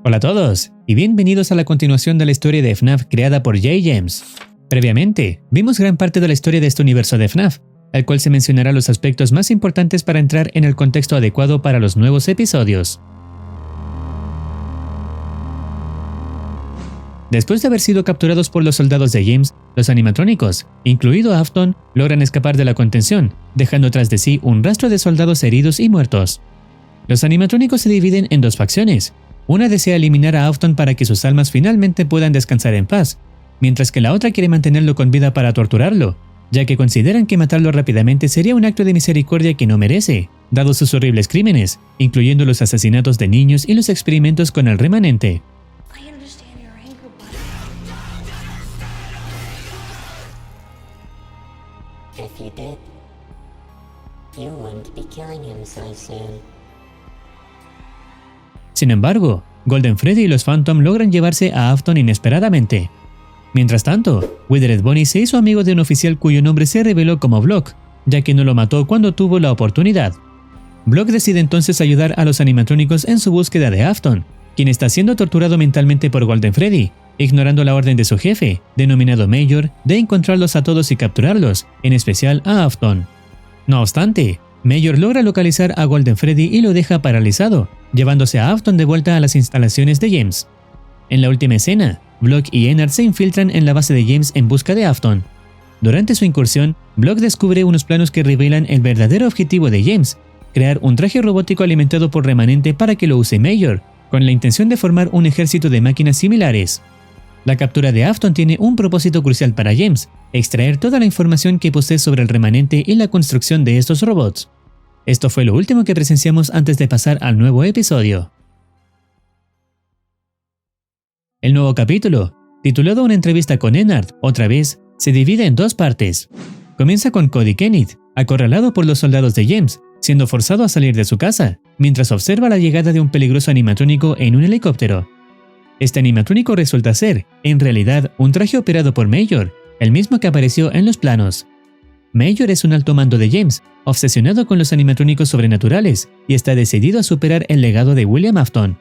Hola a todos, y bienvenidos a la continuación de la historia de FNAF creada por J. James. Previamente, vimos gran parte de la historia de este universo de FNAF, al cual se mencionará los aspectos más importantes para entrar en el contexto adecuado para los nuevos episodios. Después de haber sido capturados por los soldados de James, los animatrónicos, incluido Afton, logran escapar de la contención, dejando tras de sí un rastro de soldados heridos y muertos. Los animatrónicos se dividen en dos facciones. Una desea eliminar a Afton para que sus almas finalmente puedan descansar en paz, mientras que la otra quiere mantenerlo con vida para torturarlo, ya que consideran que matarlo rápidamente sería un acto de misericordia que no merece, dados sus horribles crímenes, incluyendo los asesinatos de niños y los experimentos con el remanente. If you did, you wouldn't be killing him so soon. Sin embargo, Golden Freddy y los Phantom logran llevarse a Afton inesperadamente. Mientras tanto, Withered Bonnie se hizo amigo de un oficial cuyo nombre se reveló como Block, ya que no lo mató cuando tuvo la oportunidad. Block decide entonces ayudar a los animatrónicos en su búsqueda de Afton, quien está siendo torturado mentalmente por Golden Freddy, ignorando la orden de su jefe, denominado Major, de encontrarlos a todos y capturarlos, en especial a Afton. No obstante, Major logra localizar a Golden Freddy y lo deja paralizado, llevándose a Afton de vuelta a las instalaciones de James. En la última escena, Block y Ennard se infiltran en la base de James en busca de Afton. Durante su incursión, Block descubre unos planos que revelan el verdadero objetivo de James, crear un traje robótico alimentado por remanente para que lo use Major, con la intención de formar un ejército de máquinas similares. La captura de Afton tiene un propósito crucial para James: extraer toda la información que posee sobre el remanente y la construcción de estos robots. Esto fue lo último que presenciamos antes de pasar al nuevo episodio. El nuevo capítulo, titulado Una entrevista con Ennard, otra vez, se divide en dos partes. Comienza con Cody Kenneth, acorralado por los soldados de James, siendo forzado a salir de su casa, mientras observa la llegada de un peligroso animatrónico en un helicóptero. Este animatrónico resulta ser, en realidad, un traje operado por Major, el mismo que apareció en los planos. Major es un alto mando de James, obsesionado con los animatrónicos sobrenaturales, y está decidido a superar el legado de William Afton.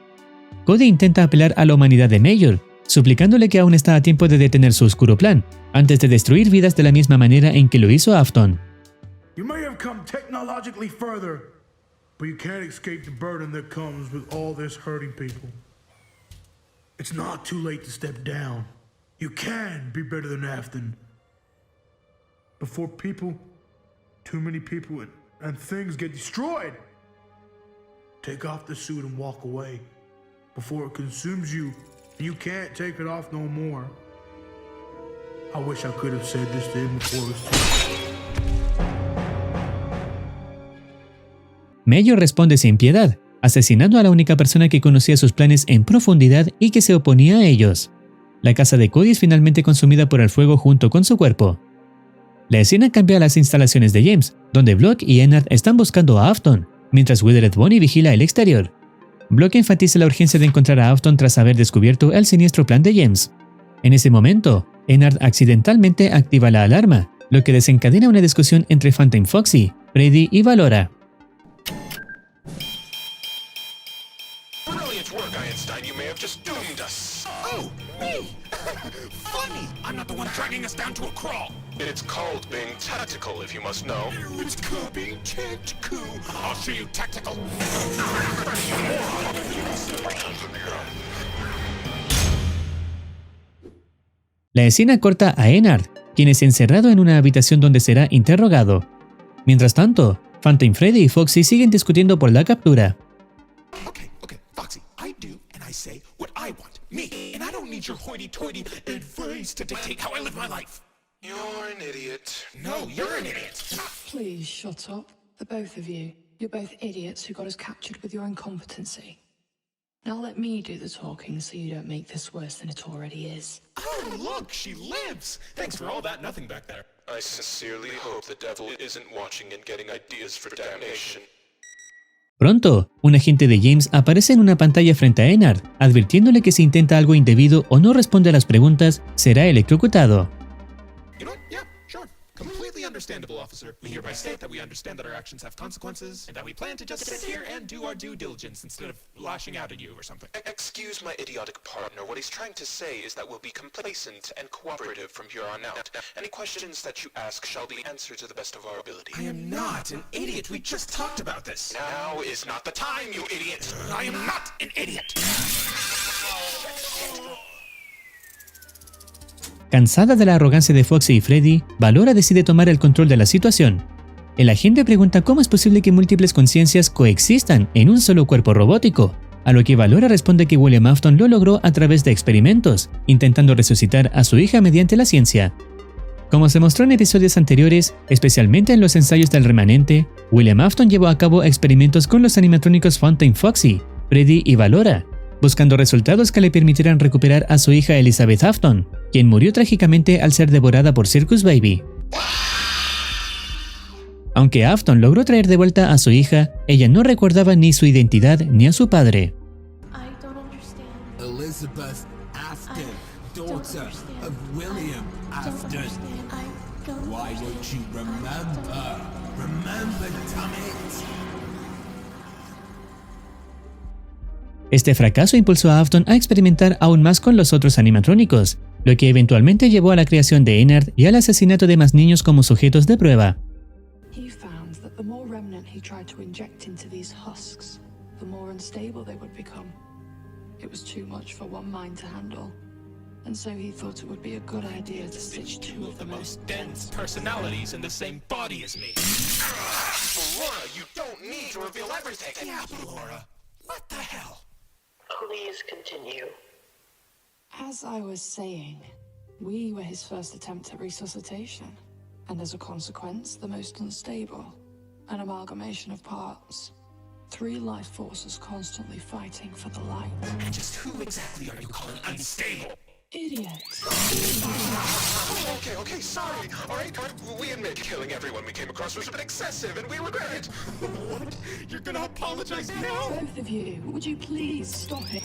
Cody intenta apelar a la humanidad de Major, suplicándole que aún está a tiempo de detener su oscuro plan, antes de destruir vidas de la misma manera en que lo hizo Afton. You may have come technologically further, but you can't escape the burden that comes with all this hurting people. It's not too late to step down. You can be better than Afton. Before too many people and things get destroyed. Take off the suit and walk away before it consumes you and you can't take it off no more. I wish I could have said this to him before it was too late. Major responde sin piedad, asesinando a la única persona que conocía sus planes en profundidad y que se oponía a ellos. La casa de Cody es finalmente consumida por el fuego junto con su cuerpo. La escena cambia a las instalaciones de James, donde Block y Ennard están buscando a Afton, mientras Withered Bonnie vigila el exterior. Block enfatiza la urgencia de encontrar a Afton tras haber descubierto el siniestro plan de James. En ese momento, Ennard accidentalmente activa la alarma, lo que desencadena una discusión entre Phantom Foxy, Freddy y Valora. Funny! I'm not the one dragging us down to a crawl! It's called being tactical, if you must know. It's called being tactical! I'll show you tactical! La escena corta a Ennard, quien es encerrado en una habitación donde será interrogado. Mientras tanto, Phantom Freddy y Foxy siguen discutiendo por la captura. Okay, Foxy, I do and I say what I want. Me, and I don't need your hoity-toity advice to dictate how I live my life. You're an idiot. No, you're an idiot. Please shut up, the both of you. You're both idiots who got us captured with your incompetency. Now let me do the talking so you don't make this worse than it already is. Oh, look, she lives! Thanks for all that nothing back there. I sincerely hope the devil isn't watching and getting ideas for damnation. Pronto, un agente de James aparece en una pantalla frente a Ennard, advirtiéndole que si intenta algo indebido o no responde a las preguntas, será electrocutado. You know what? Yeah, sure. Completely understandable, officer. We hereby state that we understand that our actions have consequences, and that we plan to just sit here and do our due diligence instead of lashing out at you or something. Excuse my idiotic partner. What he's trying to say is that we'll be complacent and cooperative from here on out. Any questions that you ask shall be answered to the best of our ability. I am not an idiot. We just talked about this. Now is not the time, you idiot! I am not an idiot. Cansada de la arrogancia de Foxy y Freddy, Valora decide tomar el control de la situación. El agente pregunta cómo es posible que múltiples conciencias coexistan en un solo cuerpo robótico, a lo que Valora responde que William Afton lo logró a través de experimentos, intentando resucitar a su hija mediante la ciencia. Como se mostró en episodios anteriores, especialmente en los ensayos del remanente, William Afton llevó a cabo experimentos con los animatrónicos Phantom Foxy, Freddy y Valora, buscando resultados que le permitieran recuperar a su hija Elizabeth Afton, quien murió trágicamente al ser devorada por Circus Baby. Aunque Afton logró traer de vuelta a su hija, ella no recordaba ni su identidad ni a su padre. I don't understand. Elizabeth Afton, don't daughter understand. of William Don't Afton. understand. I don't Why don't you remember? Remember, damn it! Este fracaso impulsó a Afton a experimentar aún más con los otros animatrónicos, lo que eventualmente llevó a la creación de Ennard y al asesinato de más niños como sujetos de prueba. He found that the more remnant he tried to inject into these husks, the more unstable they would become. It was too much for one mind to handle, and so he thought it would be a good idea to stitch two of the most Dense personalities in the same body as me. Laura, you don't need to reveal everything! Yeah, Laura. What the hell? Please continue. As I was saying, we were his first attempt at resuscitation, and as a consequence, the most unstable. An amalgamation of parts. 3 life forces constantly fighting for the light. And just who exactly are you calling unstable? Idiots. Okay, sorry. Alright, we admit killing everyone we came across was a bit excessive, and we regret it. What? You're gonna apologize now? Both of you, would you please stop it?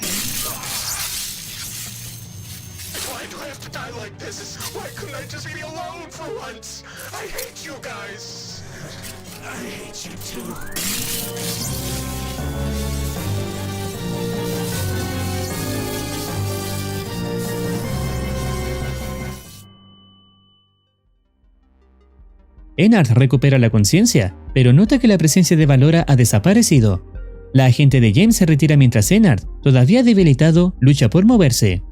Why do I have to die like this? Why couldn't I just be alone for once? I hate you guys. I hate you too. Ennard recupera la conciencia, pero nota que la presencia de Valora ha desaparecido. La agente de James se retira mientras Ennard, todavía debilitado, lucha por moverse.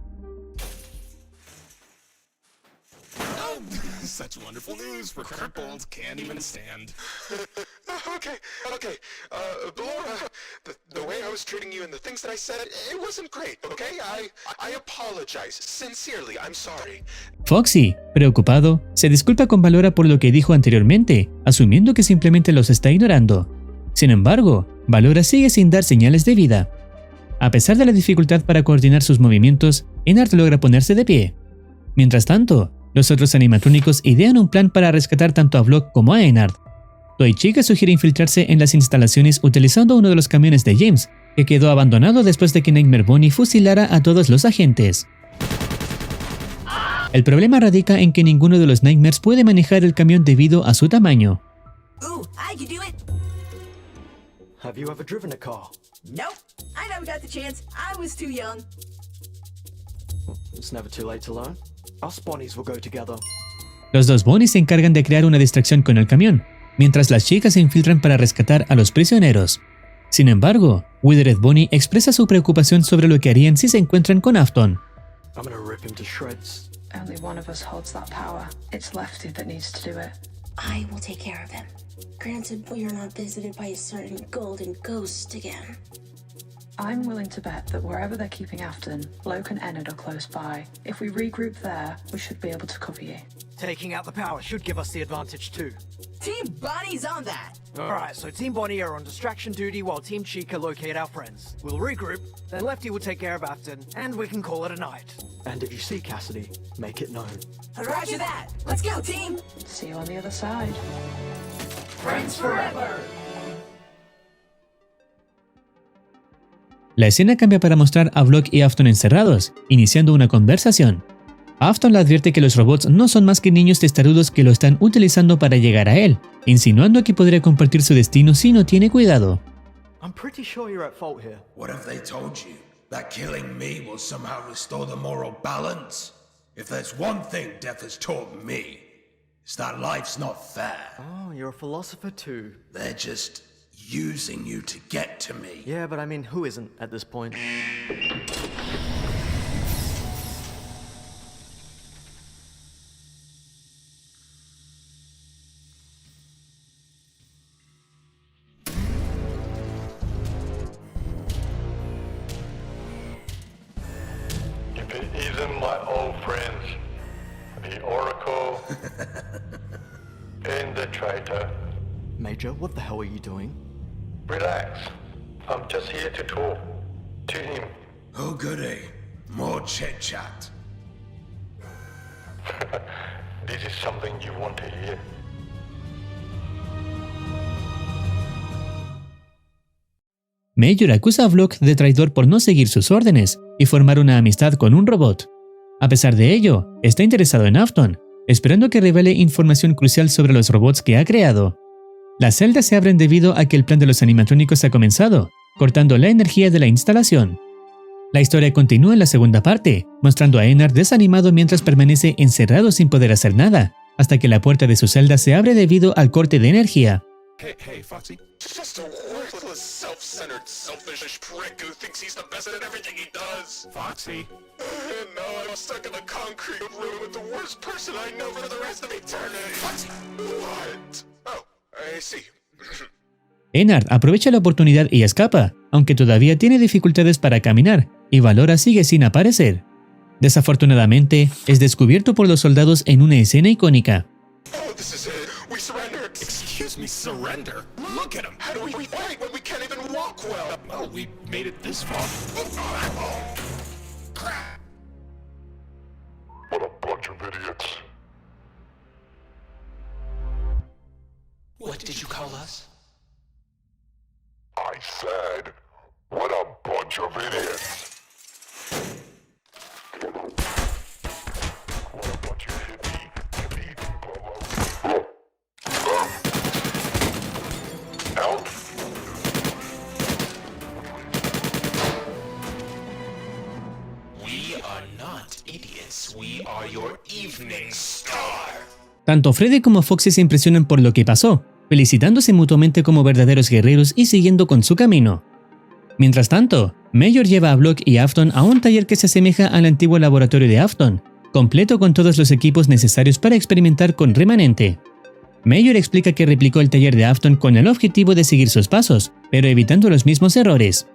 Such wonderful news. We're crippled. Can't even stand. Okay. Laura, the way I was treating you and the things that I said, it wasn't great, okay? I apologize. Sincerely, I'm sorry. Foxy, preocupado, se disculpa con Valora por lo que dijo anteriormente, asumiendo que simplemente los está ignorando. Sin embargo, Valora sigue sin dar señales de vida. A pesar de la dificultad para coordinar sus movimientos, Ennard logra ponerse de pie. Mientras tanto, los otros animatrónicos idean un plan para rescatar tanto a Vlog como a Ennard. Toychica sugiere infiltrarse en las instalaciones utilizando uno de los camiones de James, que quedó abandonado después de que Nightmare Bonnie fusilara a todos los agentes. El problema radica en que ninguno de los Nightmares puede manejar el camión debido a su tamaño. Ooh, I can do it. Have you ever driven a car? Nope. I never got the chance. I was too young. It's never too late to learn. Us Bonnies will go together. Los dos Bonnies se encargan de crear una distracción con el camión, mientras las chicas se infiltran para rescatar a los prisioneros. Sin embargo, Withered Bonnie expresa su preocupación sobre lo que harían si se encuentran con Afton. I'm gonna rip him to shreds. Only one of us holds that power. It's Lefty that needs to do it. I will take care of him. Granted, we are not visited by a certain golden ghost again. I'm willing to bet that wherever they're keeping Afton, Bloke and Ennard are close by. If we regroup there, we should be able to cover you. Taking out the power should give us the advantage too. Team Bonnie's on that. Alright, so Team Bonnie are on distraction duty while Team Chica locate our friends. We'll regroup, then Lefty will take care of Afton, and we can call it a night. And if you see Cassidy, make it known. Roger that. Let's go, team. See you on the other side. Friends forever. La escena cambia para mostrar a Vlog y Afton encerrados, iniciando una conversación. Afton le advierte que los robots no son más que niños testarudos que lo están utilizando para llegar a él, insinuando que podría compartir su destino si no tiene cuidado. I'm pretty sure you're at fault here. What have they told you? That killing me will somehow restore the moral balance? If there's one thing death has taught me, it's that life's not fair. Oh, you're a philosopher too. They're just using you to get to me. Yeah, but I mean, who isn't at this point? If it isn't my old friends, the Oracle and the Traitor. Major, what the hell are you doing? Relax. I'm just here to talk to him. Oh goody. More chit-chat. This is something you want to hear. Major acusa a Vlok de traidor por no seguir sus órdenes y formar una amistad con un robot. A pesar de ello, está interesado en Afton, esperando que revele información crucial sobre los robots que ha creado. Las celdas se abren debido a que el plan de los animatrónicos ha comenzado, cortando la energía de la instalación. La historia continúa en la segunda parte, mostrando a Ennard desanimado mientras permanece encerrado sin poder hacer nada, hasta que la puerta de su celda se abre debido al corte de energía. Hey, Foxy. Just a worthless, self-centered, selfish prick who thinks he's the best at everything he does. Foxy. No, I'm stuck in the concrete room with the worst person I know for the rest of eternity. Foxy. What? Oh, I see. Ennard aprovecha la oportunidad y escapa, aunque todavía tiene dificultades para caminar, y Valora sigue sin aparecer. Desafortunadamente, es descubierto por los soldados en una escena icónica. Oh, this is it. We surrender. Excuse me, surrender? Look at him. How do we fight when we can't even walk well? Well, we made it this far. Crap. What a bunch of idiots. What did you call us? I said, what a bunch of idiots. What a bunch of hippie people. Help! We are not idiots. We are your evening star. Tanto Freddy como Foxy se impresionan por lo que pasó, felicitándose mutuamente como verdaderos guerreros y siguiendo con su camino. Mientras tanto, Major lleva a Vlok y Afton a un taller que se asemeja al antiguo laboratorio de Afton, completo con todos los equipos necesarios para experimentar con Remanente. Major explica que replicó el taller de Afton con el objetivo de seguir sus pasos, pero evitando los mismos errores.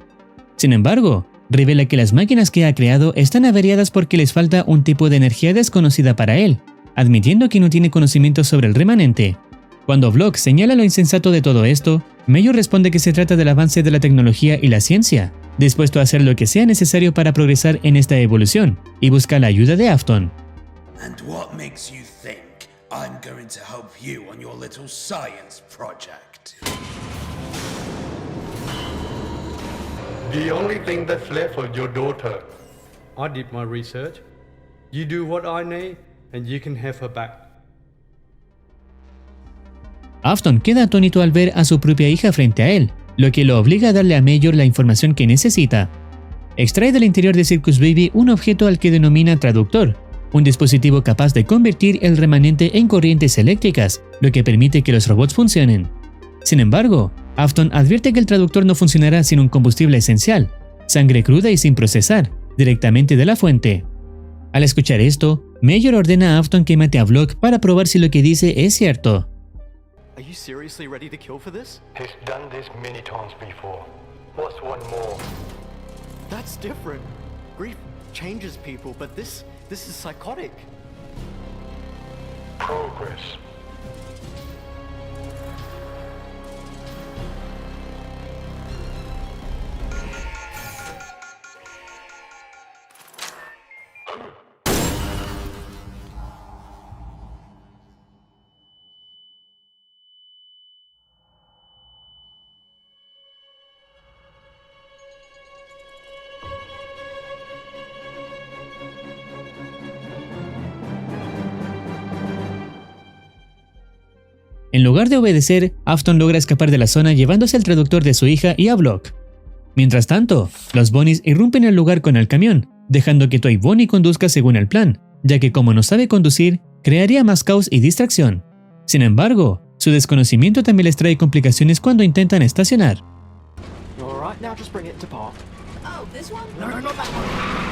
Sin embargo, revela que las máquinas que ha creado están averiadas porque les falta un tipo de energía desconocida para él, admitiendo que no tiene conocimiento sobre el Remanente. Cuando Vlok señala lo insensato de todo esto, Major responde que se trata del avance de la tecnología y la ciencia, dispuesto a hacer lo que sea necesario para progresar en esta evolución, y busca la ayuda de Afton. And what makes you think I'm going to help you on your little science project? The only thing that's left for your daughter. I did my research. You do what I need, and you can have her back. Afton queda atónito al ver a su propia hija frente a él, lo que lo obliga a darle a Major la información que necesita. Extrae del interior de Circus Baby un objeto al que denomina traductor, un dispositivo capaz de convertir el remanente en corrientes eléctricas, lo que permite que los robots funcionen. Sin embargo, Afton advierte que el traductor no funcionará sin un combustible esencial, sangre cruda y sin procesar, directamente de la fuente. Al escuchar esto, Major ordena a Afton que mate a Vlok para probar si lo que dice es cierto. Are you seriously ready to kill for this? He's done this many times before. What's one more? That's different. Grief changes people, but this is psychotic. Progress. En lugar de obedecer, Afton logra escapar de la zona llevándose al traductor de su hija y a Block. Mientras tanto, los Bonnies irrumpen el lugar con el camión, dejando que Toy Bonnie conduzca según el plan, ya que como no sabe conducir, crearía más caos y distracción. Sin embargo, su desconocimiento también les trae complicaciones cuando intentan estacionar. Alright, now just bring it to park. Oh, this one? No, not that one.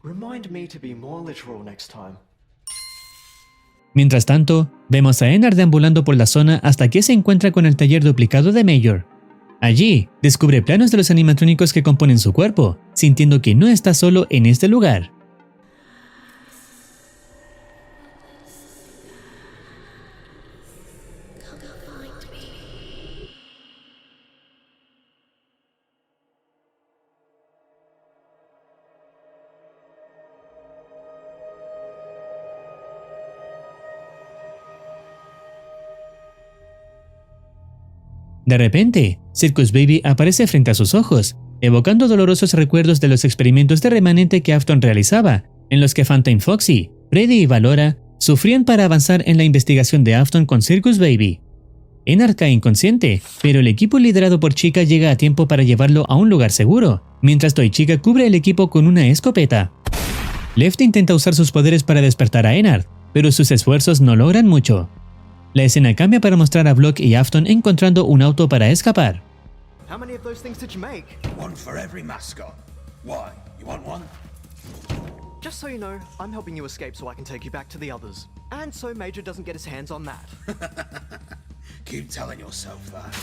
Remind me to be more literal next time. Mientras tanto, vemos a Ennard deambulando por la zona hasta que se encuentra con el taller duplicado de Major. Allí, descubre planos de los animatrónicos que componen su cuerpo, sintiendo que no está solo en este lugar. De repente, Circus Baby aparece frente a sus ojos, evocando dolorosos recuerdos de los experimentos de remanente que Afton realizaba, en los que Phantom Foxy, Freddy y Valora sufrían para avanzar en la investigación de Afton con Circus Baby. Ennard cae inconsciente, pero el equipo liderado por Chica llega a tiempo para llevarlo a un lugar seguro, mientras Toy Chica cubre el equipo con una escopeta. Left intenta usar sus poderes para despertar a Ennard, pero sus esfuerzos no logran mucho. La escena cambia para mostrar a Block y Afton encontrando un auto para escapar. How many of those things did you make? One for every mascot. Why? You want one? Just so you know, I'm helping you escape so I can take you back to the others. And so Major doesn't get his hands on that. Keep telling yourself that.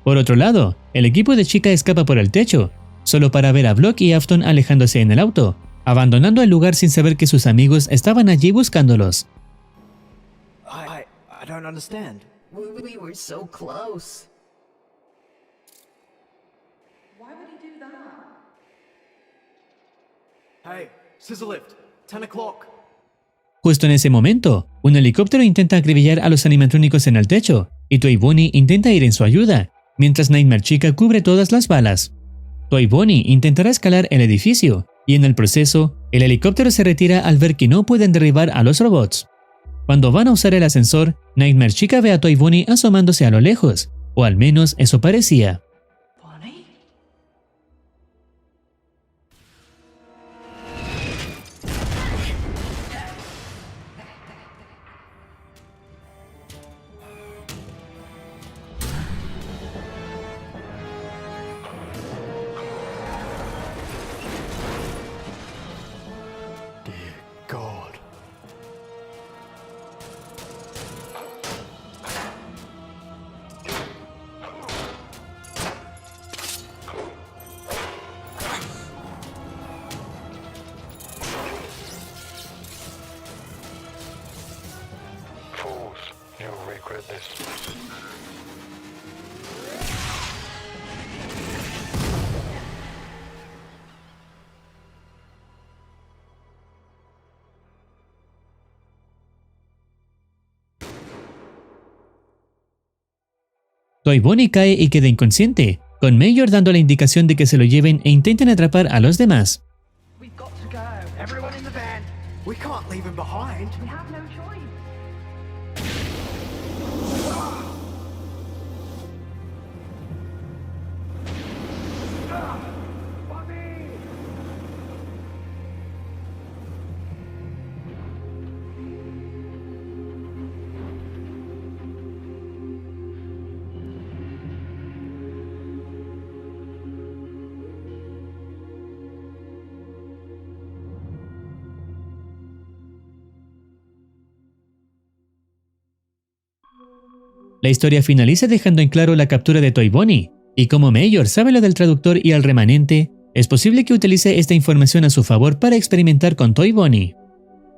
Por otro lado, el equipo de Chica escapa por el techo, solo para ver a Block y Afton alejándose en el auto, abandonando el lugar sin saber que sus amigos estaban allí buscándolos. I don't understand. We were so close. Hey, scissor lift. 10 o'clock. Justo en ese momento, un helicóptero intenta acribillar a los animatrónicos en el techo, y Toy Bonnie intenta ir en su ayuda, mientras Nightmare Chica cubre todas las balas. Toy Bonnie intentará escalar el edificio, y en el proceso, el helicóptero se retira al ver que no pueden derribar a los robots. Cuando van a usar el ascensor, Nightmare Chica ve a Toy Bonnie asomándose a lo lejos, o al menos eso parecía. God. Fools, you'll regret this. Toy Bonnie cae y queda inconsciente, con Major dando la indicación de que se lo lleven e intenten atrapar a los demás. We've got to go. Everyone in the van. We can't leave him behind. We have no choice. La historia finaliza dejando en claro la captura de Toy Bonnie, y como Major sabe lo del traductor y el remanente, es posible que utilice esta información a su favor para experimentar con Toy Bonnie.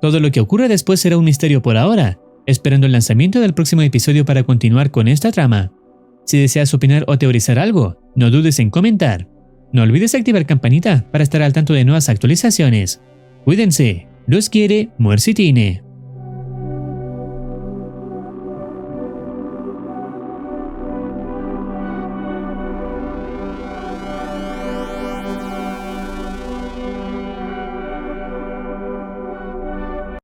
Todo lo que ocurra después será un misterio por ahora, esperando el lanzamiento del próximo episodio para continuar con esta trama. Si deseas opinar o teorizar algo, no dudes en comentar. No olvides activar campanita para estar al tanto de nuevas actualizaciones. Cuídense, los quiere Muercitine.